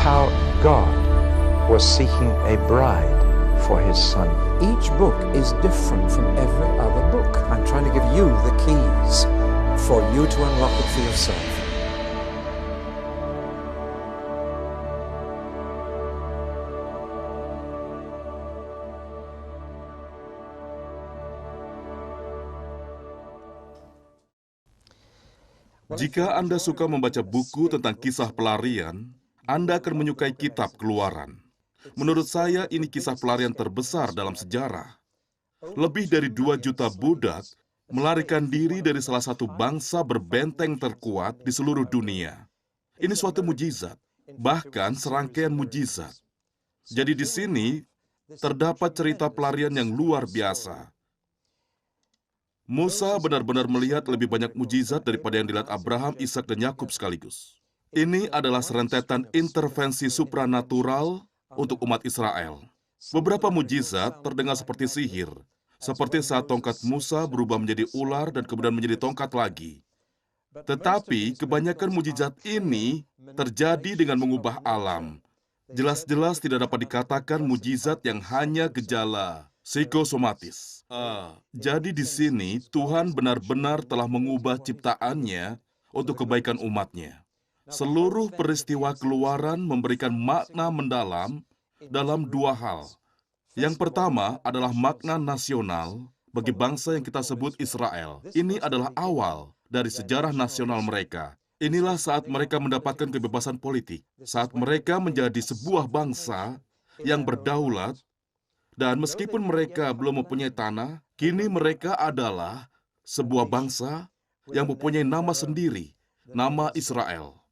how God was seeking a bride for his son. Each book is different from every other book. I'm trying to give you the keys for you to unlock it for yourself. Jika Anda suka membaca buku tentang kisah pelarian, Anda akan menyukai kitab Keluaran. Menurut saya, ini kisah pelarian terbesar dalam sejarah. Lebih dari 2 juta budak melarikan diri dari salah satu bangsa berbenteng terkuat di seluruh dunia. Ini suatu mujizat, bahkan serangkaian mujizat. Jadi di sini terdapat cerita pelarian yang luar biasa. Musa benar-benar melihat lebih banyak mujizat daripada yang dilihat Abraham, Ishak, dan Yakub sekaligus. Ini adalah serentetan intervensi supranatural untuk umat Israel. Beberapa mujizat terdengar seperti sihir, seperti saat tongkat Musa berubah menjadi ular dan kemudian menjadi tongkat lagi. Tetapi kebanyakan mujizat ini terjadi dengan mengubah alam. Jelas-jelas tidak dapat dikatakan mujizat yang hanya gejala psikosomatis. Jadi di sini Tuhan benar-benar telah mengubah ciptaannya untuk kebaikan umatnya. Seluruh peristiwa Keluaran memberikan makna mendalam dalam 2 hal. Yang pertama adalah makna nasional bagi bangsa yang kita sebut Israel. Ini adalah awal dari sejarah nasional mereka. Inilah saat mereka mendapatkan kebebasan politik, saat mereka menjadi sebuah bangsa yang berdaulat. Dan meskipun mereka belum mempunyai tanah, kini mereka adalah sebuah bangsa yang mempunyai nama sendiri, nama Israel.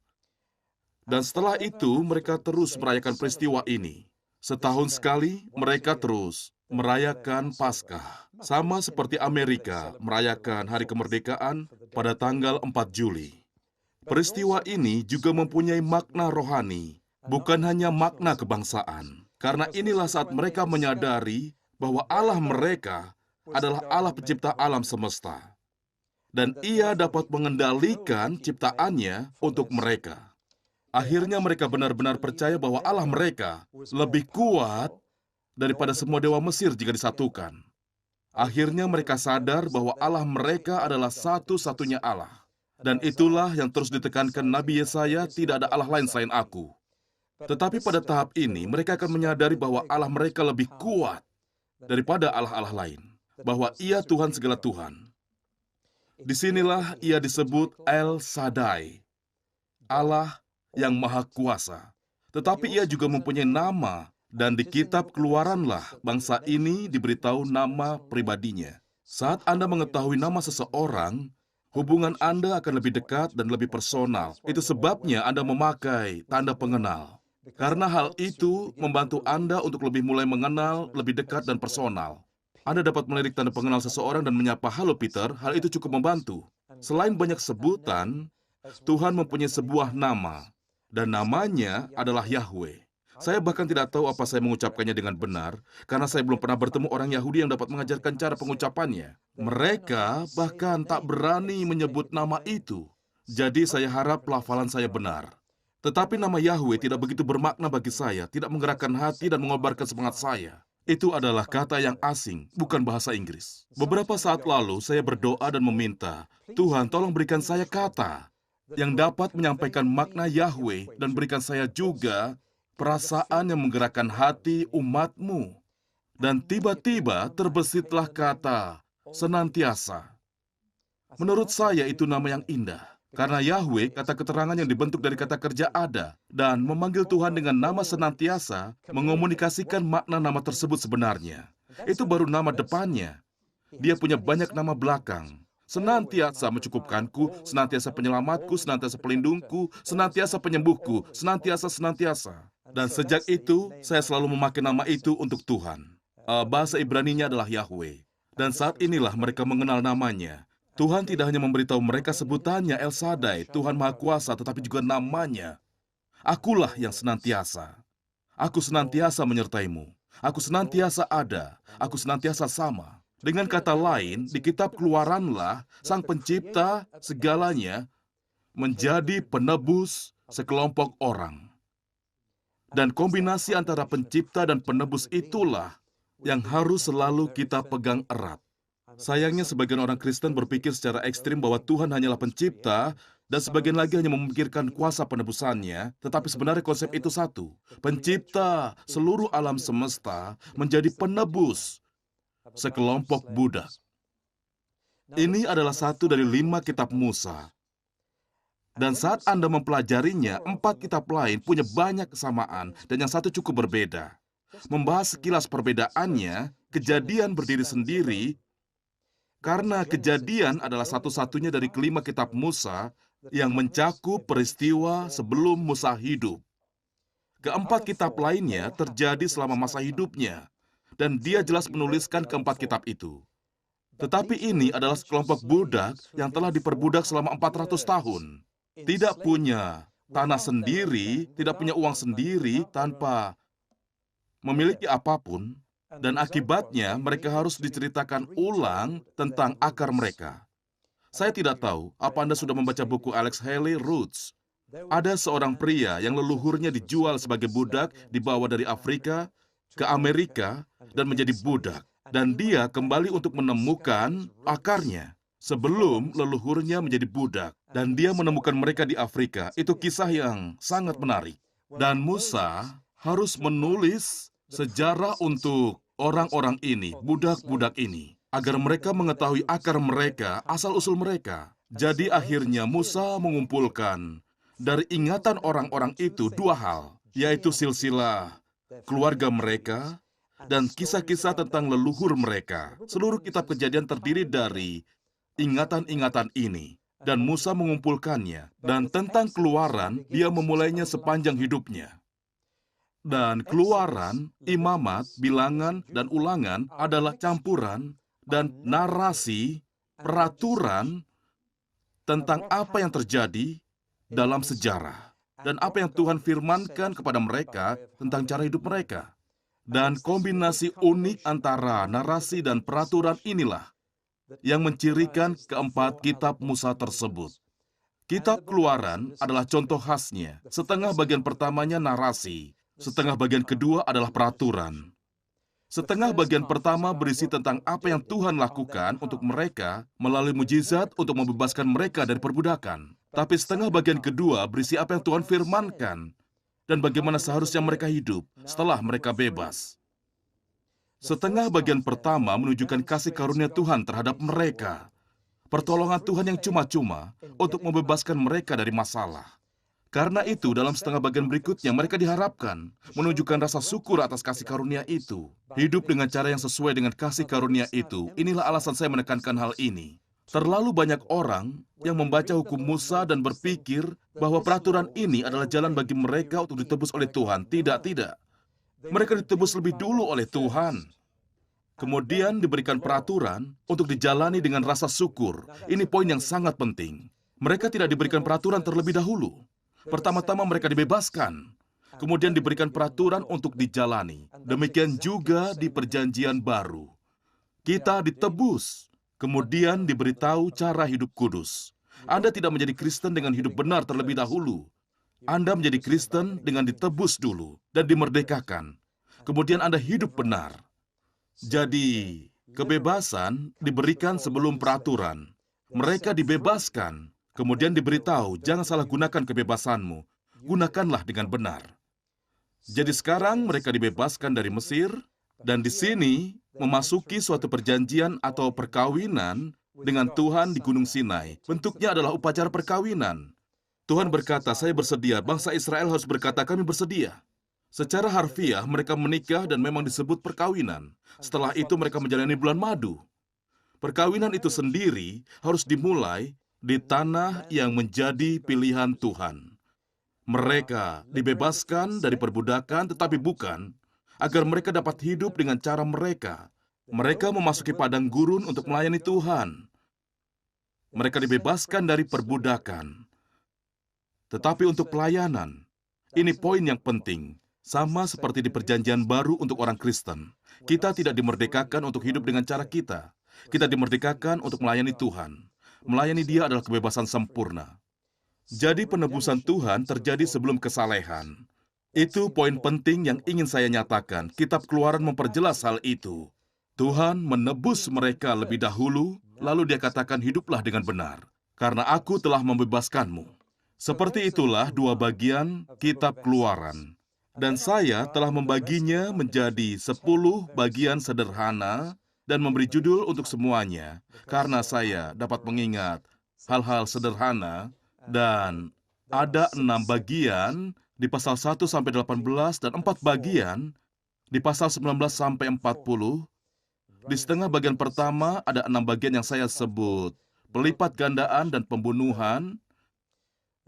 Dan setelah itu, mereka terus merayakan peristiwa ini. Setahun sekali, mereka terus merayakan Paskah. Sama seperti Amerika merayakan Hari Kemerdekaan pada tanggal 4 Juli. Peristiwa ini juga mempunyai makna rohani, bukan hanya makna kebangsaan. Karena inilah saat mereka menyadari bahwa Allah mereka adalah Allah pencipta alam semesta. Dan Ia dapat mengendalikan ciptaannya untuk mereka. Akhirnya mereka benar-benar percaya bahwa Allah mereka lebih kuat daripada semua dewa Mesir jika disatukan. Akhirnya mereka sadar bahwa Allah mereka adalah satu-satunya Allah. Dan itulah yang terus ditekankan Nabi Yesaya, tidak ada Allah lain selain aku. Tetapi pada tahap ini, mereka akan menyadari bahwa Allah mereka lebih kuat daripada Allah-Allah lain. Bahwa Ia Tuhan segala Tuhan. Disinilah Ia disebut El Shaddai, Allah yang Maha Kuasa. Tetapi Ia juga mempunyai nama, dan di kitab Keluaranlah bangsa ini diberitahu nama pribadinya. Saat Anda mengetahui nama seseorang, hubungan Anda akan lebih dekat dan lebih personal. Itu sebabnya Anda memakai tanda pengenal. Karena hal itu membantu Anda untuk lebih mulai mengenal, lebih dekat dan personal. Anda dapat melirik tanda pengenal seseorang dan menyapa, "Halo Peter," hal itu cukup membantu. Selain banyak sebutan, Tuhan mempunyai sebuah nama, dan namanya adalah Yahweh. Saya bahkan tidak tahu apa saya mengucapkannya dengan benar, karena saya belum pernah bertemu orang Yahudi yang dapat mengajarkan cara pengucapannya. Mereka bahkan tak berani menyebut nama itu. Jadi saya harap pelafalan saya benar. Tetapi nama Yahweh tidak begitu bermakna bagi saya, tidak menggerakkan hati dan mengobarkan semangat saya. Itu adalah kata yang asing, bukan bahasa Inggris. Beberapa saat lalu saya berdoa dan meminta, "Tuhan, tolong berikan saya kata yang dapat menyampaikan makna Yahweh dan berikan saya juga perasaan yang menggerakkan hati umat-Mu." Dan tiba-tiba terbesitlah kata senantiasa. Menurut saya itu nama yang indah. Karena Yahweh, kata keterangan yang dibentuk dari kata kerja ada, dan memanggil Tuhan dengan nama senantiasa, mengomunikasikan makna nama tersebut sebenarnya. Itu baru nama depannya. Dia punya banyak nama belakang. Senantiasa mencukupkanku, senantiasa penyelamatku, senantiasa pelindungku, senantiasa penyembuhku, senantiasa. Dan sejak itu, saya selalu memakai nama itu untuk Tuhan. Bahasa Ibraninya adalah Yahweh. Dan saat inilah mereka mengenal namanya. Tuhan tidak hanya memberitahu mereka sebutannya El Shaddai, Tuhan Maha Kuasa, tetapi juga namanya. Akulah yang senantiasa. Aku senantiasa menyertaimu. Aku senantiasa ada. Aku senantiasa sama. Dengan kata lain, di kitab Keluaranlah Sang Pencipta segalanya menjadi penebus sekelompok orang. Dan kombinasi antara pencipta dan penebus itulah yang harus selalu kita pegang erat. Sayangnya sebagian orang Kristen berpikir secara ekstrim bahwa Tuhan hanyalah pencipta dan sebagian lagi hanya memikirkan kuasa penebusannya, tetapi sebenarnya konsep itu satu. Pencipta seluruh alam semesta menjadi penebus sekelompok budak. Ini adalah satu dari 5 kitab Musa. Dan saat Anda mempelajarinya, 4 kitab lain punya banyak kesamaan dan yang satu cukup berbeda. Membahas sekilas perbedaannya, Kejadian berdiri sendiri karena Kejadian adalah satu-satunya dari kelima kitab Musa yang mencakup peristiwa sebelum Musa hidup. Keempat kitab lainnya terjadi selama masa hidupnya, dan dia jelas menuliskan keempat kitab itu. Tetapi ini adalah sekelompok budak yang telah diperbudak selama 400 tahun. Tidak punya tanah sendiri, tidak punya uang sendiri, tanpa memiliki apapun, dan akibatnya mereka harus diceritakan ulang tentang akar mereka. Saya tidak tahu apa Anda sudah membaca buku Alex Haley, Roots. Ada seorang pria yang leluhurnya dijual sebagai budak, dibawa dari Afrika ke Amerika, dan menjadi budak. Dan dia kembali untuk menemukan akarnya sebelum leluhurnya menjadi budak. Dan dia menemukan mereka di Afrika. Itu kisah yang sangat menarik. Dan Musa harus menulis sejarah untuk orang-orang ini, budak-budak ini, agar mereka mengetahui akar mereka, asal-usul mereka. Jadi akhirnya Musa mengumpulkan dari ingatan orang-orang itu 2 hal, yaitu silsilah keluarga mereka dan kisah-kisah tentang leluhur mereka. Seluruh kitab Kejadian terdiri dari ingatan-ingatan ini. Dan Musa mengumpulkannya. Dan tentang Keluaran, dia memulainya sepanjang hidupnya. Dan Keluaran, Imamat, Bilangan, dan Ulangan adalah campuran dan narasi, peraturan tentang apa yang terjadi dalam sejarah. Dan apa yang Tuhan firmankan kepada mereka tentang cara hidup mereka. Dan kombinasi unik antara narasi dan peraturan inilah yang mencirikan keempat kitab Musa tersebut. Kitab Keluaran adalah contoh khasnya. Setengah bagian pertamanya narasi, setengah bagian kedua adalah peraturan. Setengah bagian pertama berisi tentang apa yang Tuhan lakukan untuk mereka melalui mujizat untuk membebaskan mereka dari perbudakan. Tapi setengah bagian kedua berisi apa yang Tuhan firmankan dan bagaimana seharusnya mereka hidup setelah mereka bebas. Setengah bagian pertama menunjukkan kasih karunia Tuhan terhadap mereka. Pertolongan Tuhan yang cuma-cuma untuk membebaskan mereka dari masalah. Karena itu, dalam setengah bagian berikutnya, mereka diharapkan menunjukkan rasa syukur atas kasih karunia itu. Hidup dengan cara yang sesuai dengan kasih karunia itu. Inilah alasan saya menekankan hal ini. Terlalu banyak orang yang membaca hukum Musa dan berpikir bahwa peraturan ini adalah jalan bagi mereka untuk ditebus oleh Tuhan. Tidak, tidak. Mereka ditebus lebih dulu oleh Tuhan. Kemudian diberikan peraturan untuk dijalani dengan rasa syukur. Ini poin yang sangat penting. Mereka tidak diberikan peraturan terlebih dahulu. Pertama-tama mereka dibebaskan. Kemudian diberikan peraturan untuk dijalani. Demikian juga di Perjanjian Baru. Kita ditebus. Kemudian diberitahu cara hidup kudus. Anda tidak menjadi Kristen dengan hidup benar terlebih dahulu. Anda menjadi Kristen dengan ditebus dulu dan dimerdekakan. Kemudian Anda hidup benar. Jadi, kebebasan diberikan sebelum peraturan. Mereka dibebaskan, kemudian diberitahu, jangan salah gunakan kebebasanmu. Gunakanlah dengan benar. Jadi sekarang mereka dibebaskan dari Mesir, dan di sini memasuki suatu perjanjian atau perkawinan dengan Tuhan di Gunung Sinai. Bentuknya adalah upacara perkawinan. Tuhan berkata, saya bersedia. Bangsa Israel harus berkata, kami bersedia. Secara harfiah, mereka menikah dan memang disebut perkawinan. Setelah itu mereka menjalani bulan madu. Perkawinan itu sendiri harus dimulai di tanah yang menjadi pilihan Tuhan. Mereka dibebaskan dari perbudakan, tetapi bukan agar mereka dapat hidup dengan cara mereka. Mereka memasuki padang gurun untuk melayani Tuhan. Mereka dibebaskan dari perbudakan. Tetapi untuk pelayanan, ini poin yang penting. Sama seperti di Perjanjian Baru untuk orang Kristen. Kita tidak dimerdekakan untuk hidup dengan cara kita. Kita dimerdekakan untuk melayani Tuhan. Melayani Dia adalah kebebasan sempurna. Jadi penebusan Tuhan terjadi sebelum kesalehan. Itu poin penting yang ingin saya nyatakan. Kitab Keluaran memperjelas hal itu. Tuhan menebus mereka lebih dahulu, lalu Dia katakan, hiduplah dengan benar, karena Aku telah membebaskanmu. Seperti itulah dua bagian Kitab Keluaran. Dan saya telah membaginya menjadi 10 bagian sederhana dan memberi judul untuk semuanya, karena saya dapat mengingat hal-hal sederhana, dan ada 6 bagian di pasal 1 sampai 18 dan 4 bagian di pasal 19 sampai 40. Di setengah bagian pertama ada 6 bagian yang saya sebut pelipat gandaan dan pembunuhan,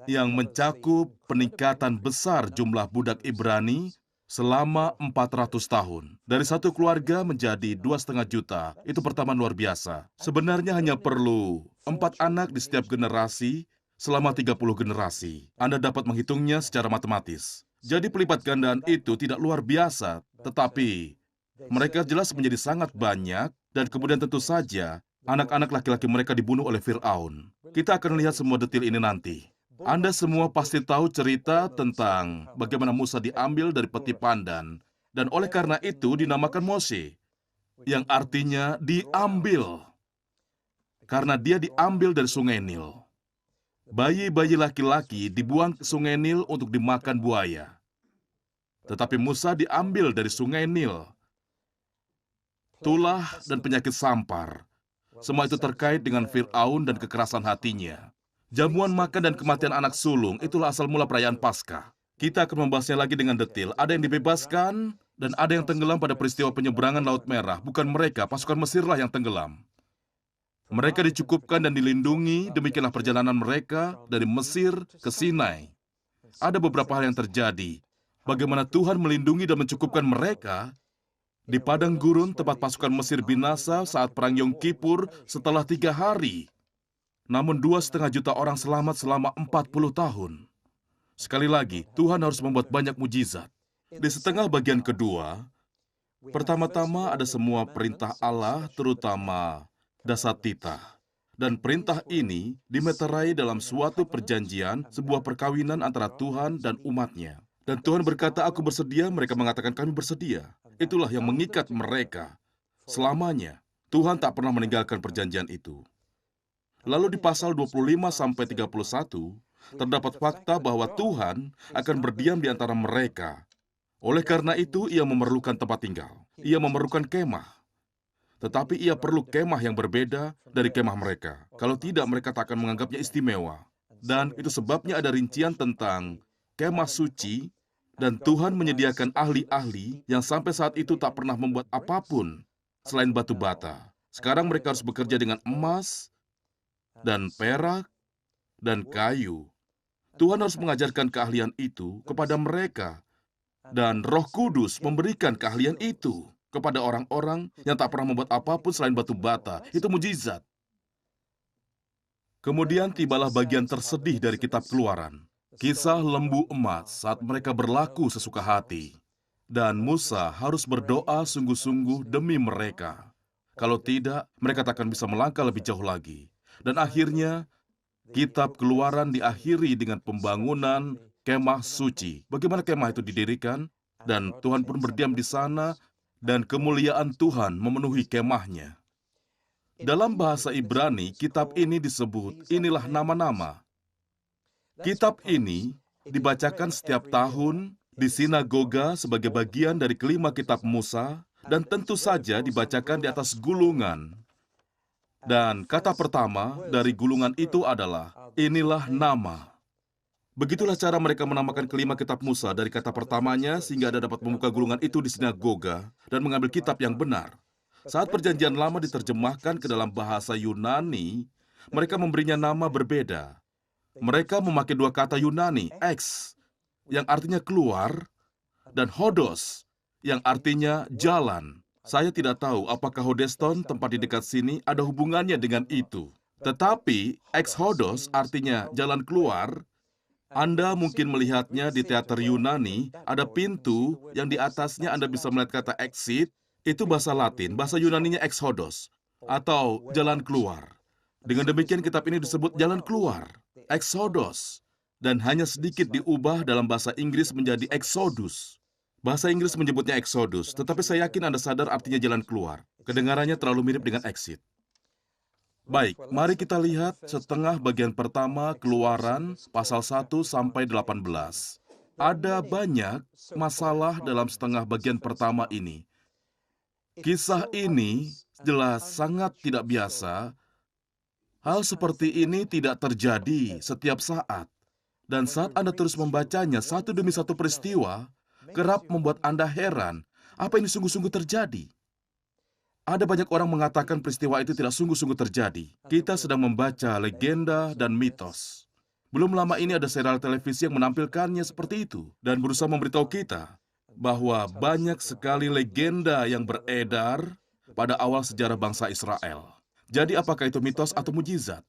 yang mencakup peningkatan besar jumlah budak Ibrani selama 400 tahun. Dari satu keluarga menjadi 2,5 juta. Itu pertama luar biasa. Sebenarnya hanya perlu 4 anak di setiap generasi selama 30 generasi. Anda dapat menghitungnya secara matematis. Jadi pelipat gandaan itu tidak luar biasa, tetapi mereka jelas menjadi sangat banyak, dan kemudian tentu saja anak-anak laki-laki mereka dibunuh oleh Fir'aun. Kita akan lihat semua detail ini nanti. Anda semua pasti tahu cerita tentang bagaimana Musa diambil dari peti pandan, dan oleh karena itu dinamakan Mose, yang artinya diambil, karena dia diambil dari sungai Nil. Bayi-bayi laki-laki dibuang ke sungai Nil untuk dimakan buaya. Tetapi Musa diambil dari sungai Nil. Tulah dan penyakit sampar, semua itu terkait dengan Fir'aun dan kekerasan hatinya. Jamuan makan dan kematian anak sulung, itulah asal mula perayaan Paskah. Kita akan membahasnya lagi dengan detail. Ada yang dibebaskan, dan ada yang tenggelam pada peristiwa penyeberangan Laut Merah. Bukan mereka, pasukan Mesirlah yang tenggelam. Mereka dicukupkan dan dilindungi, demikianlah perjalanan mereka dari Mesir ke Sinai. Ada beberapa hal yang terjadi. Bagaimana Tuhan melindungi dan mencukupkan mereka di padang gurun tempat pasukan Mesir binasa saat Perang Yom Kippur setelah 3 hari. Namun 2,5 juta orang selamat selama 40 tahun. Sekali lagi, Tuhan harus membuat banyak mujizat. Di setengah bagian kedua, pertama-tama ada semua perintah Allah, terutama dasar titah. Dan perintah ini dimeterai dalam suatu perjanjian, sebuah perkawinan antara Tuhan dan umatnya. Dan Tuhan berkata, aku bersedia, mereka mengatakan kami bersedia. Itulah yang mengikat mereka selamanya. Tuhan tak pernah meninggalkan perjanjian itu. Lalu di pasal 25-31, terdapat fakta bahwa Tuhan akan berdiam di antara mereka. Oleh karena itu, Ia memerlukan tempat tinggal. Ia memerlukan kemah. Tetapi Ia perlu kemah yang berbeda dari kemah mereka. Kalau tidak, mereka tak akan menganggapnya istimewa. Dan itu sebabnya ada rincian tentang kemah suci, dan Tuhan menyediakan ahli-ahli yang sampai saat itu tak pernah membuat apapun selain batu bata. Sekarang mereka harus bekerja dengan emas, dan perak, dan kayu. Tuhan harus mengajarkan keahlian itu kepada mereka, dan Roh Kudus memberikan keahlian itu kepada orang-orang yang tak pernah membuat apapun selain batu bata. Itu mujizat. Kemudian tibalah bagian tersedih dari kitab Keluaran. Kisah lembu emas saat mereka berlaku sesuka hati. Dan Musa harus berdoa sungguh-sungguh demi mereka. Kalau tidak, mereka tak akan bisa melangkah lebih jauh lagi. Dan akhirnya, kitab Keluaran diakhiri dengan pembangunan kemah suci. Bagaimana kemah itu didirikan? Dan Tuhan pun berdiam di sana, dan kemuliaan Tuhan memenuhi kemahnya. Dalam bahasa Ibrani, kitab ini disebut, inilah nama-nama. Kitab ini dibacakan setiap tahun di sinagoga sebagai bagian dari kelima kitab Musa, dan tentu saja dibacakan di atas gulungan. Dan kata pertama dari gulungan itu adalah, inilah nama. Begitulah cara mereka menamakan kelima kitab Musa dari kata pertamanya, sehingga Anda dapat membuka gulungan itu di sinagoga dan mengambil kitab yang benar. Saat perjanjian lama diterjemahkan ke dalam bahasa Yunani, mereka memberinya nama berbeda. Mereka memakai 2 kata Yunani, ex, yang artinya keluar, dan hodos, yang artinya jalan. Saya tidak tahu apakah Hodeston, tempat di dekat sini, ada hubungannya dengan itu. Tetapi, exhodos artinya jalan keluar. Anda mungkin melihatnya di teater Yunani, ada pintu yang di atasnya Anda bisa melihat kata exit, itu bahasa Latin, bahasa Yunaninya exhodos, atau jalan keluar. Dengan demikian kitab ini disebut jalan keluar, exodos. dan hanya sedikit diubah dalam bahasa Inggris menjadi Exodus. Bahasa Inggris menyebutnya Exodus, tetapi saya yakin Anda sadar artinya jalan keluar. Kedengarannya terlalu mirip dengan exit. Baik, mari kita lihat setengah bagian pertama Keluaran pasal 1 sampai 18. Ada banyak masalah dalam setengah bagian pertama ini. Kisah ini jelas sangat tidak biasa. Hal seperti ini tidak terjadi setiap saat. Dan saat Anda terus membacanya satu demi satu peristiwa, kerap membuat Anda heran, apa ini sungguh-sungguh terjadi? Ada banyak orang mengatakan peristiwa itu tidak sungguh-sungguh terjadi. Kita sedang membaca legenda dan mitos. Belum lama ini ada serial televisi yang menampilkannya seperti itu dan berusaha memberitahu kita bahwa banyak sekali legenda yang beredar pada awal sejarah bangsa Israel. Jadi apakah itu mitos atau mujizat?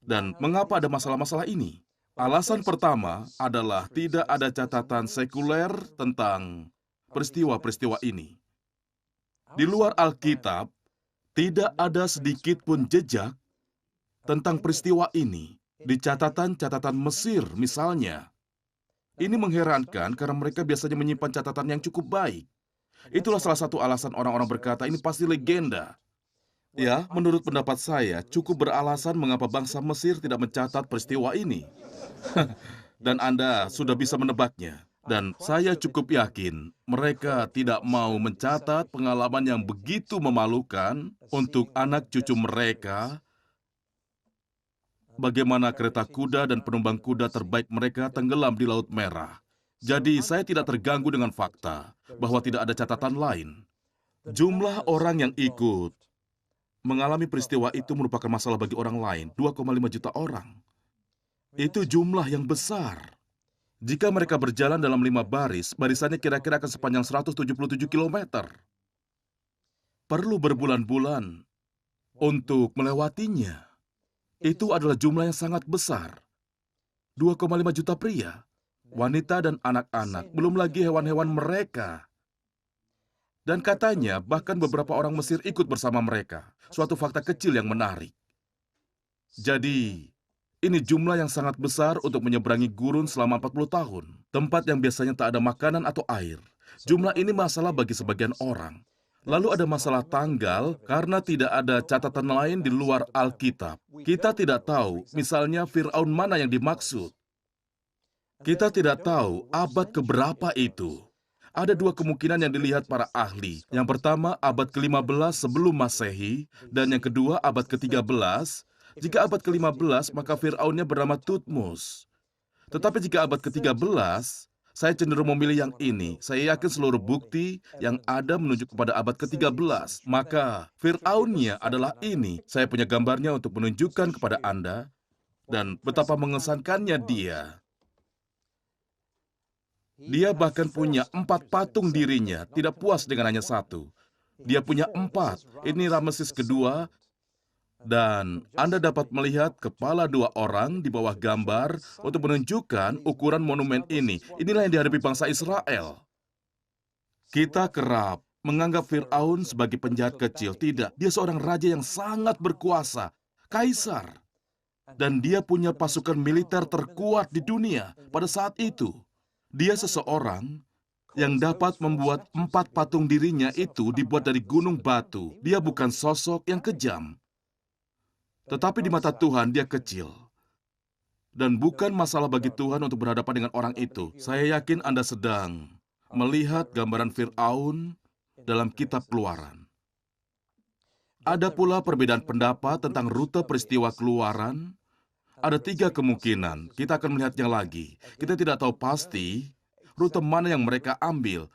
Dan mengapa ada masalah-masalah ini? Alasan pertama adalah tidak ada catatan sekuler tentang peristiwa-peristiwa ini. Di luar Alkitab, tidak ada sedikit pun jejak tentang peristiwa ini. Di catatan-catatan Mesir misalnya. Ini mengherankan karena mereka biasanya menyimpan catatan yang cukup baik. Itulah salah satu alasan orang-orang berkata ini pasti legenda. Ya, menurut pendapat saya, cukup beralasan mengapa bangsa Mesir tidak mencatat peristiwa ini. Dan Anda sudah bisa menebaknya. Dan saya cukup yakin mereka tidak mau mencatat pengalaman yang begitu memalukan untuk anak cucu mereka, bagaimana kereta kuda dan penumpang kuda terbaik mereka tenggelam di Laut Merah. Jadi saya tidak terganggu dengan fakta bahwa tidak ada catatan lain. Jumlah orang yang ikut mengalami peristiwa itu merupakan masalah bagi orang lain, 2,5 juta orang. Itu jumlah yang besar. Jika mereka berjalan dalam 5 baris, barisannya kira-kira akan sepanjang 177 km. Perlu berbulan-bulan untuk melewatinya. Itu adalah jumlah yang sangat besar. 2,5 juta pria, wanita dan anak-anak, belum lagi hewan-hewan mereka. Dan katanya bahkan beberapa orang Mesir ikut bersama mereka. Suatu fakta kecil yang menarik. Jadi, ini jumlah yang sangat besar untuk menyeberangi gurun selama 40 tahun. Tempat yang biasanya tak ada makanan atau air. Jumlah ini masalah bagi sebagian orang. Lalu ada masalah tanggal karena tidak ada catatan lain di luar Alkitab. Kita tidak tahu, misalnya Fir'aun mana yang dimaksud. Kita tidak tahu abad keberapa itu. Ada 2 kemungkinan yang dilihat para ahli. Yang pertama, abad ke-15 sebelum Masehi, dan yang kedua, abad ke-13. Jika abad ke-15, maka Fir'aunnya bernama Tutmos. Tetapi jika abad ke-13, saya cenderung memilih yang ini. Saya yakin seluruh bukti yang ada menunjuk kepada abad ke-13. Maka Fir'aunnya adalah ini. Saya punya gambarnya untuk menunjukkan kepada Anda dan betapa mengesankannya dia. Dia bahkan punya 4 patung dirinya, tidak puas dengan hanya 1. Dia punya 4. Ini Rameses kedua. Dan Anda dapat melihat kepala 2 orang di bawah gambar untuk menunjukkan ukuran monumen ini. Inilah yang dihadapi bangsa Israel. Kita kerap menganggap Fir'aun sebagai penjahat kecil. Tidak, dia seorang raja yang sangat berkuasa, kaisar. Dan dia punya pasukan militer terkuat di dunia pada saat itu. Dia seseorang yang dapat membuat 4 patung dirinya itu dibuat dari gunung batu. Dia bukan sosok yang kejam. Tetapi di mata Tuhan, dia kecil. Dan bukan masalah bagi Tuhan untuk berhadapan dengan orang itu. Saya yakin Anda sedang melihat gambaran Fir'aun dalam kitab Keluaran. Ada pula perbedaan pendapat tentang rute peristiwa Keluaran. Ada 3 kemungkinan. Kita akan melihatnya lagi. Kita tidak tahu pasti rute mana yang mereka ambil.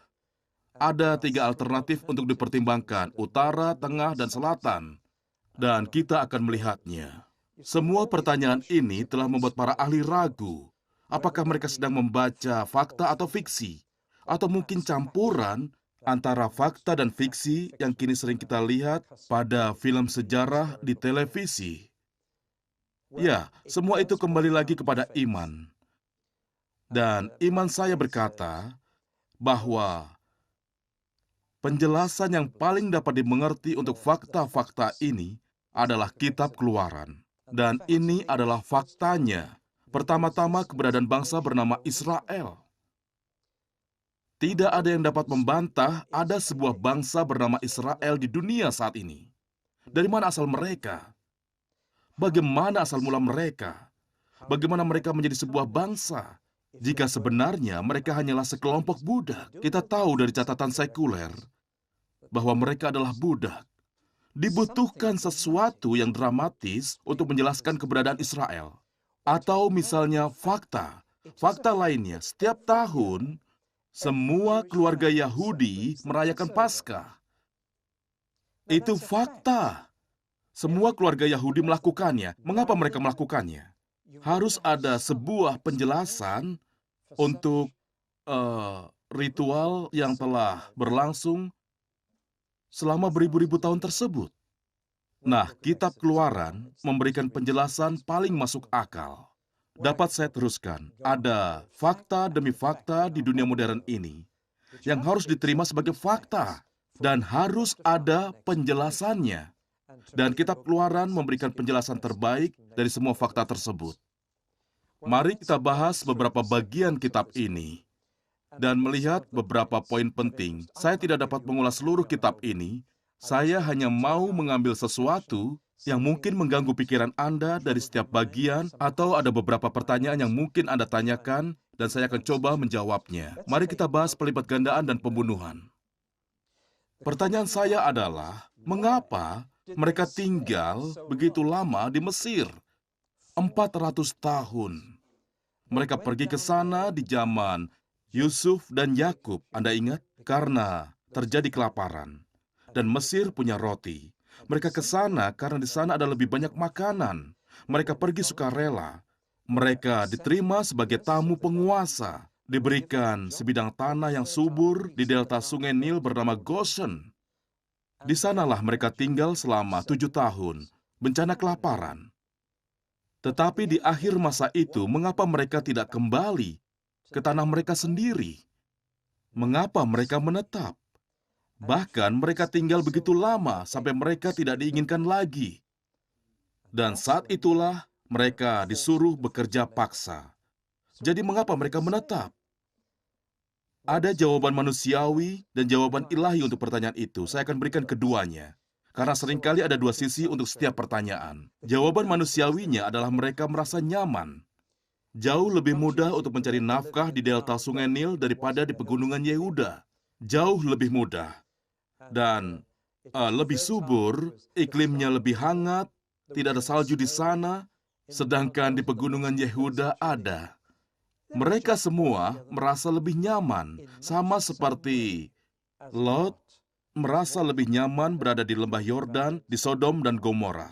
Ada 3 alternatif untuk dipertimbangkan, utara, tengah, dan selatan. Dan kita akan melihatnya. Semua pertanyaan ini telah membuat para ahli ragu. Apakah mereka sedang membaca fakta atau fiksi? Atau mungkin campuran antara fakta dan fiksi yang kini sering kita lihat pada film sejarah di televisi. Ya, semua itu kembali lagi kepada iman. Dan iman saya berkata bahwa penjelasan yang paling dapat dimengerti untuk fakta-fakta ini adalah kitab Keluaran. Dan ini adalah faktanya. Pertama-tama keberadaan bangsa bernama Israel. Tidak ada yang dapat membantah ada sebuah bangsa bernama Israel di dunia saat ini. Dari mana asal mereka? Bagaimana asal mula mereka? Bagaimana mereka menjadi sebuah bangsa? Jika sebenarnya mereka hanyalah sekelompok budak. Kita tahu dari catatan sekuler bahwa mereka adalah budak. Dibutuhkan sesuatu yang dramatis untuk menjelaskan keberadaan Israel. Atau misalnya fakta. Fakta lainnya, setiap tahun semua keluarga Yahudi merayakan Paskah. Itu fakta. Semua keluarga Yahudi melakukannya. Mengapa mereka melakukannya? Harus ada sebuah penjelasan untuk ritual yang telah berlangsung selama beribu-ribu tahun tersebut. Nah, kitab Keluaran memberikan penjelasan paling masuk akal. Dapat saya teruskan, ada fakta demi fakta di dunia modern ini yang harus diterima sebagai fakta dan harus ada penjelasannya. Dan kitab Keluaran memberikan penjelasan terbaik dari semua fakta tersebut. Mari kita bahas beberapa bagian kitab ini dan melihat beberapa poin penting. Saya tidak dapat mengulas seluruh kitab ini. Saya hanya mau mengambil sesuatu yang mungkin mengganggu pikiran Anda dari setiap bagian, atau ada beberapa pertanyaan yang mungkin Anda tanyakan, dan saya akan coba menjawabnya. Mari kita bahas pelipat gandaan dan pembunuhan. Pertanyaan saya adalah, mengapa mereka tinggal begitu lama di Mesir? 400 tahun. Mereka pergi ke sana di zaman Yusuf dan Yakub. Anda ingat? Karena terjadi kelaparan. Dan Mesir punya roti. Mereka ke sana karena di sana ada lebih banyak makanan. Mereka pergi sukarela. Mereka diterima sebagai tamu penguasa. Diberikan sebidang tanah yang subur di delta sungai Nil bernama Goshen. Di sanalah mereka tinggal selama 7 tahun. Bencana kelaparan. Tetapi di akhir masa itu, mengapa mereka tidak kembali ke tanah mereka sendiri? Mengapa mereka menetap? Bahkan mereka tinggal begitu lama sampai mereka tidak diinginkan lagi. Dan saat itulah mereka disuruh bekerja paksa. Jadi mengapa mereka menetap? Ada jawaban manusiawi dan jawaban ilahi untuk pertanyaan itu. Saya akan berikan keduanya. Karena seringkali ada dua sisi untuk setiap pertanyaan. Jawaban manusiawinya adalah mereka merasa nyaman. Jauh lebih mudah untuk mencari nafkah di delta sungai Nil daripada di pegunungan Yehuda. Jauh lebih mudah. Dan lebih subur, iklimnya lebih hangat, tidak ada salju di sana, sedangkan di pegunungan Yehuda ada. Mereka semua merasa lebih nyaman, sama seperti Lot merasa lebih nyaman berada di lembah Yordan, di Sodom dan Gomora.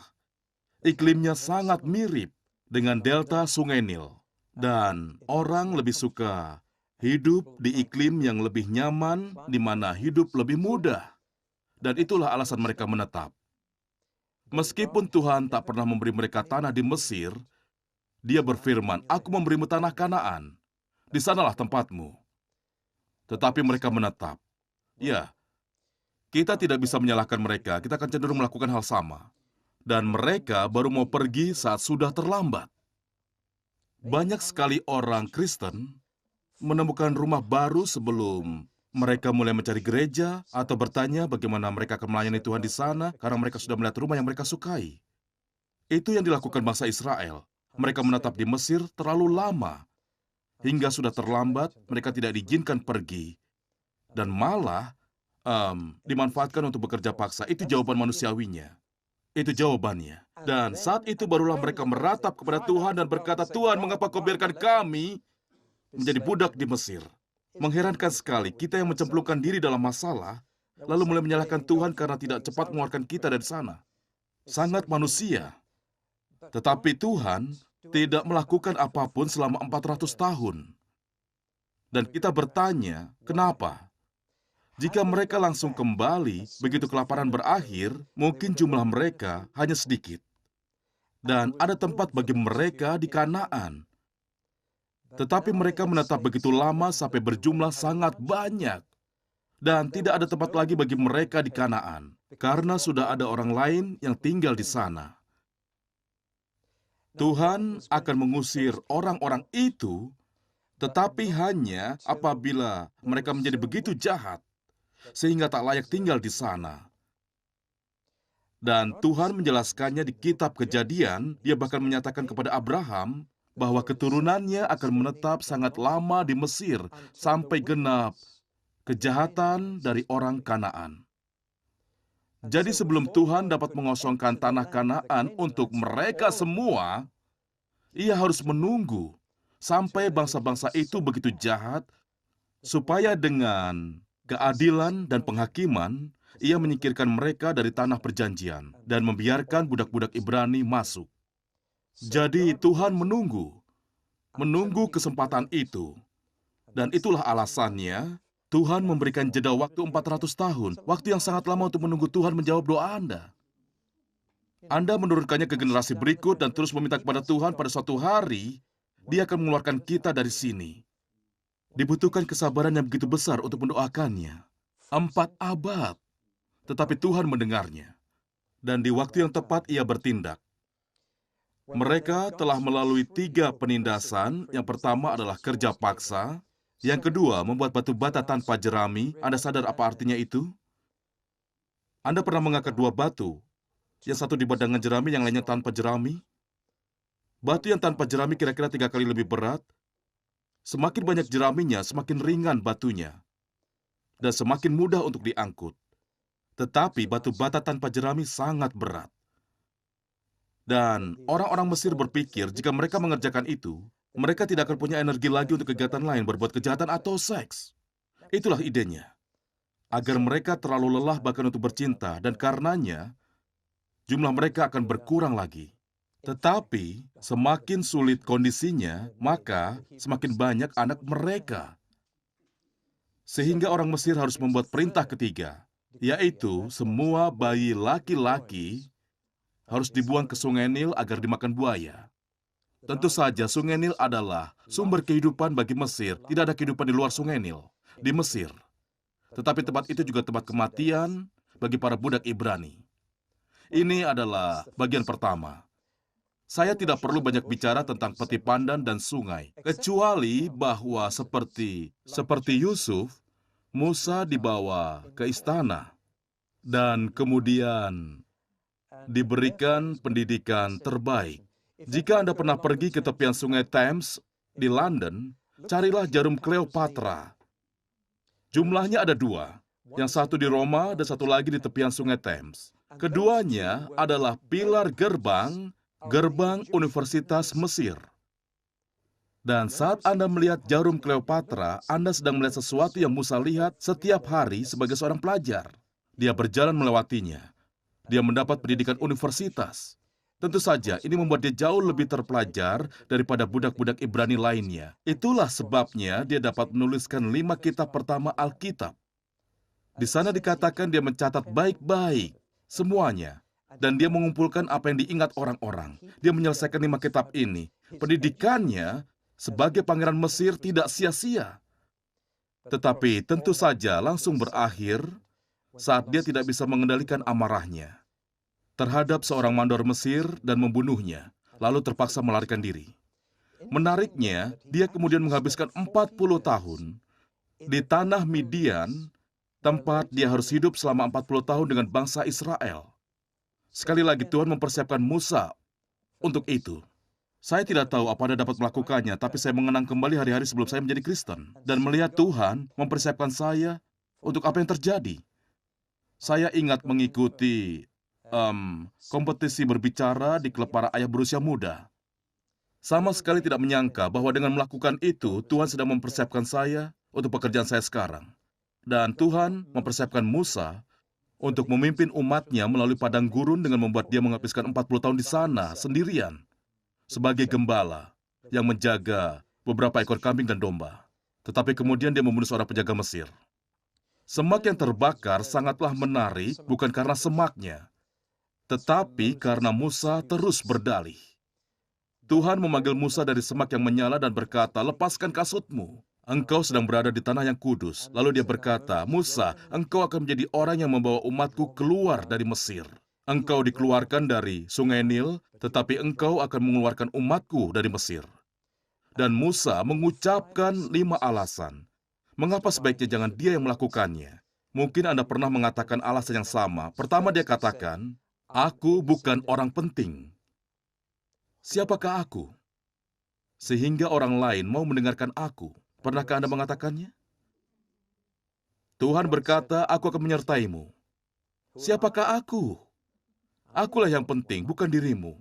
Iklimnya sangat mirip dengan delta sungai Nil, dan orang lebih suka hidup di iklim yang lebih nyaman, di mana hidup lebih mudah. Dan itulah alasan mereka menetap. Meskipun Tuhan tak pernah memberi mereka tanah di Mesir, Dia berfirman, "Aku memberimu tanah Kanaan. Di sanalah tempatmu." Tetapi mereka menetap. Ya, kita tidak bisa menyalahkan mereka. Kita akan cenderung melakukan hal sama. Dan mereka baru mau pergi saat sudah terlambat. Banyak sekali orang Kristen menemukan rumah baru sebelum mereka mulai mencari gereja atau bertanya bagaimana mereka akan melayani Tuhan di sana karena mereka sudah melihat rumah yang mereka sukai. Itu yang dilakukan bangsa Israel. Mereka menetap di Mesir terlalu lama. Hingga sudah terlambat, mereka tidak diizinkan pergi. Dan malah dimanfaatkan untuk bekerja paksa. Itu jawaban manusiawinya. Itu jawabannya. Dan saat itu barulah mereka meratap kepada Tuhan dan berkata, "Tuhan, mengapa kau biarkan kami menjadi budak di Mesir?" Mengherankan sekali, kita yang mencemplungkan diri dalam masalah, lalu mulai menyalahkan Tuhan karena tidak cepat mengeluarkan kita dari sana. Sangat manusia. Tetapi Tuhan tidak melakukan apapun selama 400 tahun. Dan kita bertanya, kenapa? Jika mereka langsung kembali, begitu kelaparan berakhir, mungkin jumlah mereka hanya sedikit. Dan ada tempat bagi mereka di Kanaan. Tetapi mereka menetap begitu lama sampai berjumlah sangat banyak. Dan tidak ada tempat lagi bagi mereka di Kanaan, karena sudah ada orang lain yang tinggal di sana. Tuhan akan mengusir orang-orang itu, tetapi hanya apabila mereka menjadi begitu jahat, sehingga tak layak tinggal di sana. Dan Tuhan menjelaskannya di kitab Kejadian, dia bahkan menyatakan kepada Abraham bahwa keturunannya akan menetap sangat lama di Mesir sampai genap kejahatan dari orang Kanaan. Jadi sebelum Tuhan dapat mengosongkan tanah Kanaan untuk mereka semua, ia harus menunggu sampai bangsa-bangsa itu begitu jahat, supaya dengan keadilan dan penghakiman, ia menyingkirkan mereka dari tanah perjanjian dan membiarkan budak-budak Ibrani masuk. Jadi Tuhan menunggu kesempatan itu. Dan itulah alasannya Tuhan memberikan jeda waktu 400 tahun, waktu yang sangat lama untuk menunggu Tuhan menjawab doa Anda. Anda menurunkannya ke generasi berikut dan terus meminta kepada Tuhan, pada suatu hari, Dia akan mengeluarkan kita dari sini. Dibutuhkan kesabaran yang begitu besar untuk mendoakannya. 4 abad. Tetapi Tuhan mendengarnya. Dan di waktu yang tepat Ia bertindak. Mereka telah melalui 3 penindasan. Yang pertama adalah kerja paksa. Yang kedua, membuat batu bata tanpa jerami. Anda sadar apa artinya itu? Anda pernah mengangkat 2 batu. Yang satu dibuat dengan jerami, yang lainnya tanpa jerami. Batu yang tanpa jerami kira-kira 3 kali lebih berat. Semakin banyak jeraminya, semakin ringan batunya. Dan semakin mudah untuk diangkut. Tetapi batu bata tanpa jerami sangat berat. Dan orang-orang Mesir berpikir jika mereka mengerjakan itu, mereka tidak akan punya energi lagi untuk kegiatan lain, berbuat kejahatan atau seks. Itulah idenya. Agar mereka terlalu lelah bahkan untuk bercinta, dan karenanya, jumlah mereka akan berkurang lagi. Tetapi, semakin sulit kondisinya, maka semakin banyak anak mereka. Sehingga orang Mesir harus membuat perintah ketiga, yaitu semua bayi laki-laki harus dibuang ke Sungai Nil agar dimakan buaya. Tentu saja Sungai Nil adalah sumber kehidupan bagi Mesir. Tidak ada kehidupan di luar Sungai Nil, di Mesir. Tetapi tempat itu juga tempat kematian bagi para budak Ibrani. Ini adalah bagian pertama. Saya tidak perlu banyak bicara tentang peti pandan dan sungai, kecuali bahwa seperti Yusuf, Musa dibawa ke istana, dan kemudian diberikan pendidikan terbaik. Jika Anda pernah pergi ke tepian sungai Thames di London, carilah jarum Cleopatra. Jumlahnya ada 2, yang satu di Roma dan satu lagi di tepian sungai Thames. Keduanya adalah pilar gerbang Universitas Mesir. Dan saat Anda melihat jarum Cleopatra, Anda sedang melihat sesuatu yang Musa lihat setiap hari sebagai seorang pelajar. Dia berjalan melewatinya. Dia mendapat pendidikan universitas. Tentu saja, ini membuat dia jauh lebih terpelajar daripada budak-budak Ibrani lainnya. Itulah sebabnya dia dapat menuliskan 5 kitab pertama Alkitab. Di sana dikatakan dia mencatat baik-baik semuanya. Dan dia mengumpulkan apa yang diingat orang-orang. Dia menyelesaikan 5 kitab ini. Pendidikannya sebagai pangeran Mesir tidak sia-sia. Tetapi tentu saja langsung berakhir saat dia tidak bisa mengendalikan amarahnya terhadap seorang mandor Mesir dan membunuhnya, lalu terpaksa melarikan diri. Menariknya, dia kemudian menghabiskan 40 tahun di tanah Midian, tempat dia harus hidup selama 40 tahun dengan bangsa Israel. Sekali lagi Tuhan mempersiapkan Musa untuk itu. Saya tidak tahu apa Anda dapat melakukannya, tapi saya mengenang kembali hari-hari sebelum saya menjadi Kristen, dan melihat Tuhan mempersiapkan saya untuk apa yang terjadi. Saya ingat mengikuti kompetisi berbicara di klub para ayah berusia muda. Sama sekali tidak menyangka bahwa dengan melakukan itu, Tuhan sedang mempersiapkan saya untuk pekerjaan saya sekarang. Dan Tuhan mempersiapkan Musa untuk memimpin umatnya melalui padang gurun dengan membuat dia menghabiskan 40 tahun di sana sendirian sebagai gembala yang menjaga beberapa ekor kambing dan domba. Tetapi kemudian dia membunuh seorang penjaga Mesir. Semak yang terbakar sangatlah menarik, bukan karena semaknya, tetapi karena Musa terus berdalih. Tuhan memanggil Musa dari semak yang menyala dan berkata, "Lepaskan kasutmu. Engkau sedang berada di tanah yang kudus." Lalu dia berkata, "Musa, engkau akan menjadi orang yang membawa umatku keluar dari Mesir." Engkau dikeluarkan dari sungai Nil, tetapi engkau akan mengeluarkan umatku dari Mesir. Dan Musa mengucapkan 5 alasan. Mengapa sebaiknya jangan dia yang melakukannya? Mungkin Anda pernah mengatakan alasan yang sama. Pertama dia katakan, aku bukan orang penting. Siapakah aku? Sehingga orang lain mau mendengarkan aku. Pernahkah Anda mengatakannya? Tuhan berkata, aku akan menyertaimu. Siapakah aku? Akulah yang penting, bukan dirimu.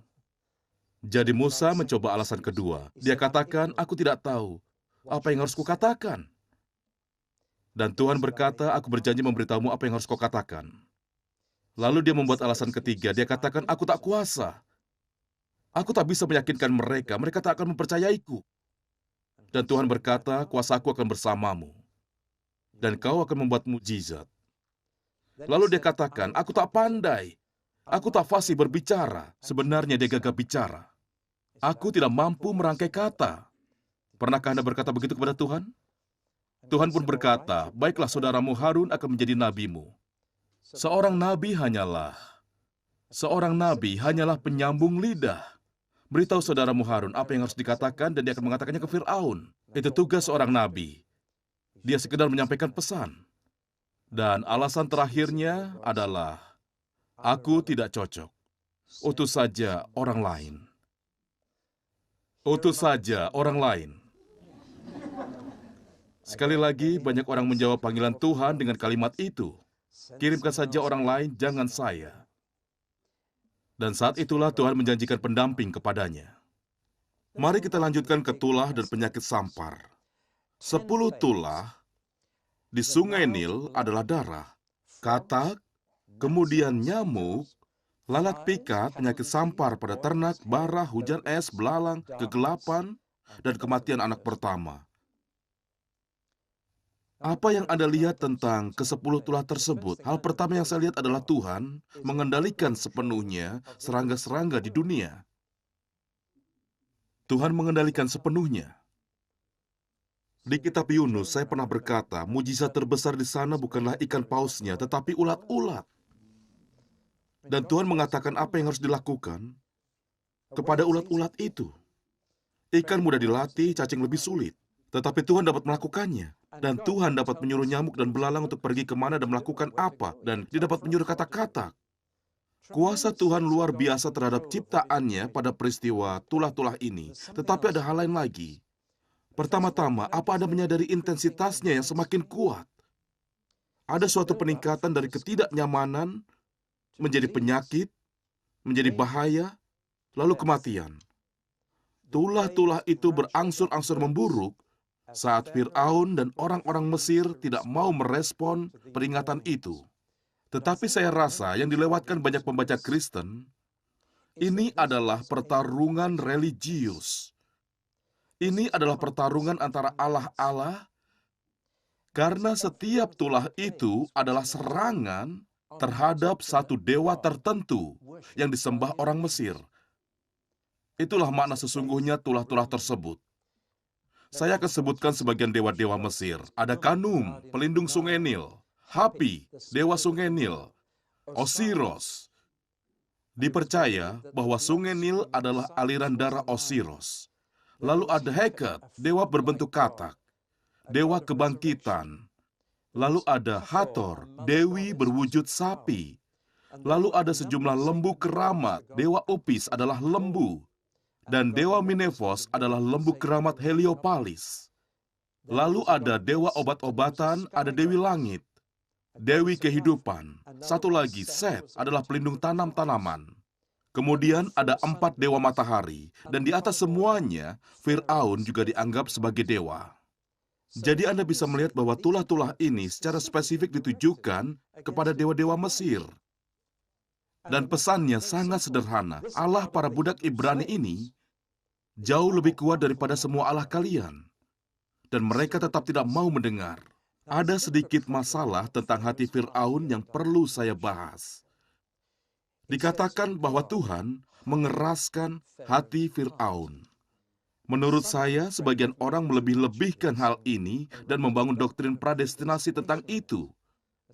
Jadi Musa mencoba alasan kedua. Dia katakan, aku tidak tahu apa yang harus kukatakan. Dan Tuhan berkata, aku berjanji memberitahumu apa yang harus kau katakan. Lalu dia membuat alasan ketiga. Dia katakan, aku tak kuasa. Aku tak bisa meyakinkan mereka. Mereka tak akan mempercayaiku. Dan Tuhan berkata, kuasaku akan bersamamu. Dan kau akan membuat mujizat. Lalu dia katakan, aku tak pandai. Aku tak fasih berbicara. Sebenarnya dia gagap bicara. Aku tidak mampu merangkai kata. Pernahkah Anda berkata begitu kepada Tuhan? Tuhan pun berkata, baiklah saudaramu Harun akan menjadi nabimu. Seorang nabi hanyalah penyambung lidah. Beritahu saudaramu Harun apa yang harus dikatakan dan dia akan mengatakannya ke Fir'aun. Itu tugas seorang nabi. Dia sekedar menyampaikan pesan. Dan alasan terakhirnya adalah, aku tidak cocok. Utus saja orang lain. Utus saja orang lain. Sekali lagi, banyak orang menjawab panggilan Tuhan dengan kalimat itu. Kirimkan saja orang lain, jangan saya. Dan saat itulah Tuhan menjanjikan pendamping kepadanya. Mari kita lanjutkan ke tulah dan penyakit sampar. 10 tulah di sungai Nil adalah darah, katak, kemudian nyamuk, lalat pikat, penyakit sampar pada ternak, bara, hujan es, belalang, kegelapan, dan kematian anak pertama. Apa yang Anda lihat tentang ke-10 tulah tersebut? Hal pertama yang saya lihat adalah Tuhan mengendalikan sepenuhnya serangga-serangga di dunia. Tuhan mengendalikan sepenuhnya. Di kitab Yunus, saya pernah berkata, mujizat terbesar di sana bukanlah ikan pausnya, tetapi ulat-ulat. Dan Tuhan mengatakan apa yang harus dilakukan kepada ulat-ulat itu. Ikan mudah dilatih, cacing lebih sulit. Tetapi Tuhan dapat melakukannya. Dan Tuhan dapat menyuruh nyamuk dan belalang untuk pergi kemana dan melakukan apa. Dan dia dapat menyuruh kata-kata. Kuasa Tuhan luar biasa terhadap ciptaannya pada peristiwa tulah-tulah ini. Tetapi ada hal lain lagi. Pertama-tama, apa Anda menyadari intensitasnya yang semakin kuat? Ada suatu peningkatan dari ketidaknyamanan menjadi penyakit, menjadi bahaya, lalu kematian. Tulah-tulah itu berangsur-angsur memburuk saat Fir'aun dan orang-orang Mesir tidak mau merespon peringatan itu. Tetapi saya rasa yang dilewatkan banyak pembaca Kristen, ini adalah pertarungan religius. Ini adalah pertarungan antara Allah-Allah, karena setiap tulah itu adalah serangan terhadap satu dewa tertentu yang disembah orang Mesir. Itulah makna sesungguhnya tulah-tulah tersebut. Saya akan sebutkan sebagian dewa-dewa Mesir. Ada Kanum, pelindung sungai Nil. Hapi, dewa sungai Nil. Osiros. Dipercaya bahwa sungai Nil adalah aliran darah Osiros. Lalu ada Heket, dewa berbentuk katak. Dewa kebangkitan. Lalu ada Hathor, dewi berwujud sapi. Lalu ada sejumlah lembu keramat. Dewa Upis adalah lembu. Dan dewa Minefos adalah lembu keramat Heliopalis. Lalu ada dewa obat-obatan, ada dewi langit. Dewi kehidupan. Satu lagi, Set, adalah pelindung tanam-tanaman. Kemudian ada 4 dewa matahari. Dan di atas semuanya, Fir'aun juga dianggap sebagai dewa. Jadi Anda bisa melihat bahwa tulah-tulah ini secara spesifik ditujukan kepada dewa-dewa Mesir. Dan pesannya sangat sederhana. Allah para budak Ibrani ini jauh lebih kuat daripada semua Allah kalian. Dan mereka tetap tidak mau mendengar. Ada sedikit masalah tentang hati Fir'aun yang perlu saya bahas. Dikatakan bahwa Tuhan mengeraskan hati Fir'aun. Menurut saya, sebagian orang melebih-lebihkan hal ini dan membangun doktrin predestinasi tentang itu.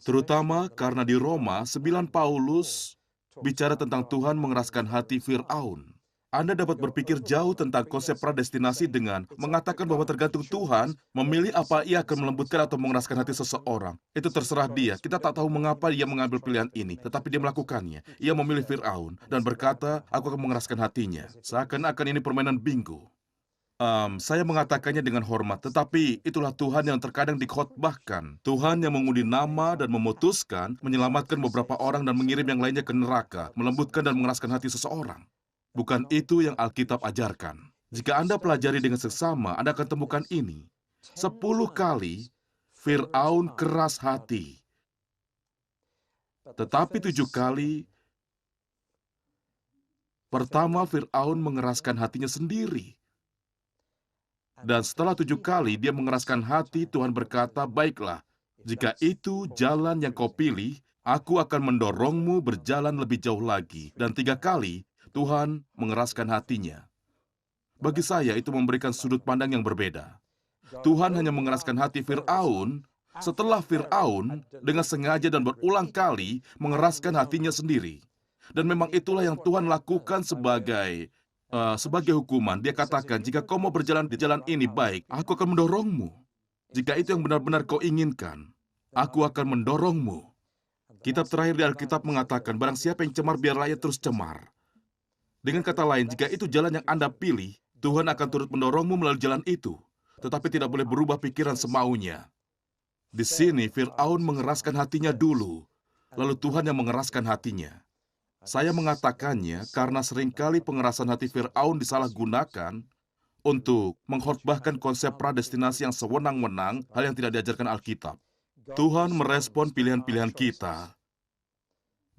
Terutama karena di Roma, 9 Paulus bicara tentang Tuhan mengeraskan hati Fir'aun. Anda dapat berpikir jauh tentang konsep predestinasi dengan mengatakan bahwa tergantung Tuhan memilih apa ia akan melembutkan atau mengeraskan hati seseorang. Itu terserah dia. Kita tak tahu mengapa ia mengambil pilihan ini, tetapi dia melakukannya. Ia memilih Fir'aun dan berkata, aku akan mengeraskan hatinya. Seakan-akan ini permainan bingo. Saya mengatakannya dengan hormat, tetapi itulah Tuhan yang terkadang dikhotbahkan. Tuhan yang mengundi nama dan memutuskan menyelamatkan beberapa orang dan mengirim yang lainnya ke neraka, melembutkan dan mengeraskan hati seseorang. Bukan itu yang Alkitab ajarkan. Jika Anda pelajari dengan seksama, Anda akan temukan ini. 10 kali Fir'aun keras hati. Tetapi 7 kali, pertama Fir'aun mengeraskan hatinya sendiri. Dan setelah 7 kali dia mengeraskan hati, Tuhan berkata, baiklah, jika itu jalan yang kau pilih, aku akan mendorongmu berjalan lebih jauh lagi. Dan 3 kali, Tuhan mengeraskan hatinya. Bagi saya, itu memberikan sudut pandang yang berbeda. Tuhan hanya mengeraskan hati Fir'aun setelah Fir'aun dengan sengaja dan berulang kali mengeraskan hatinya sendiri. Dan memang itulah yang Tuhan lakukan sebagai hukuman. Dia katakan, jika kau mau berjalan di jalan ini baik, aku akan mendorongmu. Jika itu yang benar-benar kau inginkan, aku akan mendorongmu. Kitab terakhir di Alkitab mengatakan, barang siapa yang cemar, biarlah ia terus cemar. Dengan kata lain, jika itu jalan yang Anda pilih, Tuhan akan turut mendorongmu melalui jalan itu. Tetapi tidak boleh berubah pikiran semaunya. Di sini, Fir'aun mengeraskan hatinya dulu, lalu Tuhan yang mengeraskan hatinya. Saya mengatakannya karena seringkali pengerasan hati Fir'aun disalahgunakan untuk mengkhotbahkan konsep pradestinasi yang sewenang-wenang, hal yang tidak diajarkan Alkitab. Tuhan merespon pilihan-pilihan kita.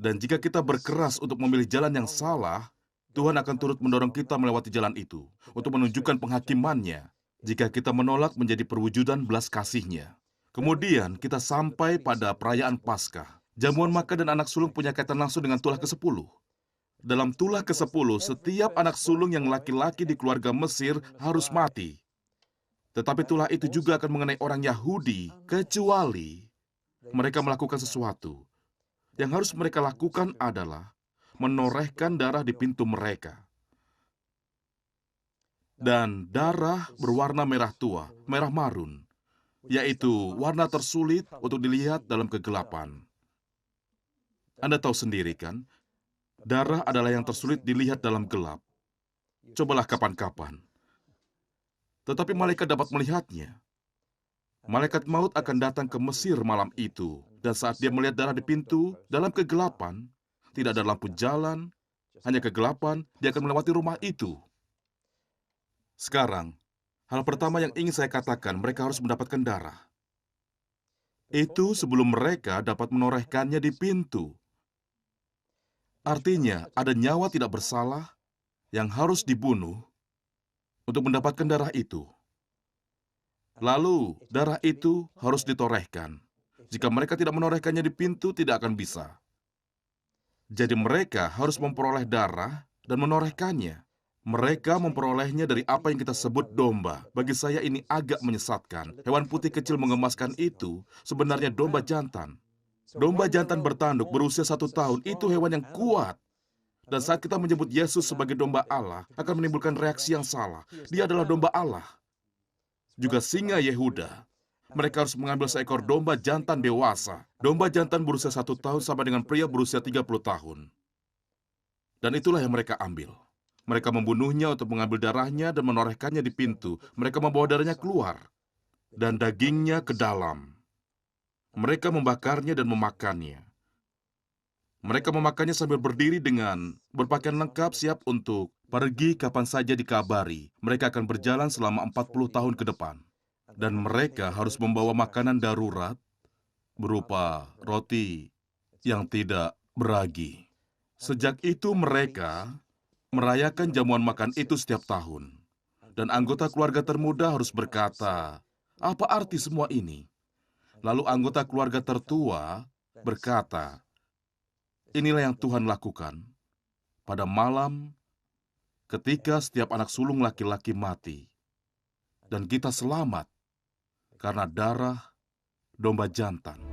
Dan jika kita berkeras untuk memilih jalan yang salah, Tuhan akan turut mendorong kita melewati jalan itu untuk menunjukkan penghakimannya jika kita menolak menjadi perwujudan belas kasih-Nya. Kemudian kita sampai pada perayaan Paskah. Jamuan makan dan anak sulung punya kaitan langsung dengan tulah ke-10. Dalam tulah ke-10, setiap anak sulung yang laki-laki di keluarga Mesir harus mati. Tetapi tulah itu juga akan mengenai orang Yahudi, kecuali mereka melakukan sesuatu. Yang harus mereka lakukan adalah menorehkan darah di pintu mereka. Dan darah berwarna merah tua, merah marun, yaitu warna tersulit untuk dilihat dalam kegelapan. Anda tahu sendiri kan, darah adalah yang tersulit dilihat dalam gelap. Cobalah kapan-kapan. Tetapi malaikat dapat melihatnya. Malaikat maut akan datang ke Mesir malam itu, dan saat dia melihat darah di pintu, dalam kegelapan, tidak ada lampu jalan, hanya kegelapan, dia akan melewati rumah itu. Sekarang, hal pertama yang ingin saya katakan, mereka harus mendapatkan darah. Itu sebelum mereka dapat menorehkannya di pintu. Artinya, ada nyawa tidak bersalah yang harus dibunuh untuk mendapatkan darah itu. Lalu, darah itu harus ditorehkan. Jika mereka tidak menorehkannya di pintu, tidak akan bisa. Jadi mereka harus memperoleh darah dan menorehkannya. Mereka memperolehnya dari apa yang kita sebut domba. Bagi saya ini agak menyesatkan. Hewan putih kecil mengemaskan itu sebenarnya domba jantan. Domba jantan bertanduk berusia 1 tahun, itu hewan yang kuat. Dan saat kita menyebut Yesus sebagai domba Allah, akan menimbulkan reaksi yang salah. Dia adalah domba Allah. Juga singa Yehuda. Mereka harus mengambil seekor domba jantan dewasa. Domba jantan berusia 1 tahun sama dengan pria berusia 30 tahun. Dan itulah yang mereka ambil. Mereka membunuhnya untuk mengambil darahnya dan menorehkannya di pintu. Mereka membawa darahnya keluar. Dan dagingnya ke dalam. Mereka membakarnya dan memakannya. Mereka memakannya sambil berdiri dengan berpakaian lengkap siap untuk pergi kapan saja dikabari. Mereka akan berjalan selama 40 tahun ke depan. Dan mereka harus membawa makanan darurat berupa roti yang tidak beragi. Sejak itu mereka merayakan jamuan makan itu setiap tahun. Dan anggota keluarga termuda harus berkata, apa arti semua ini? Lalu anggota keluarga tertua berkata, inilah yang Tuhan lakukan pada malam ketika setiap anak sulung laki-laki mati. Dan kita selamat karena darah domba jantan.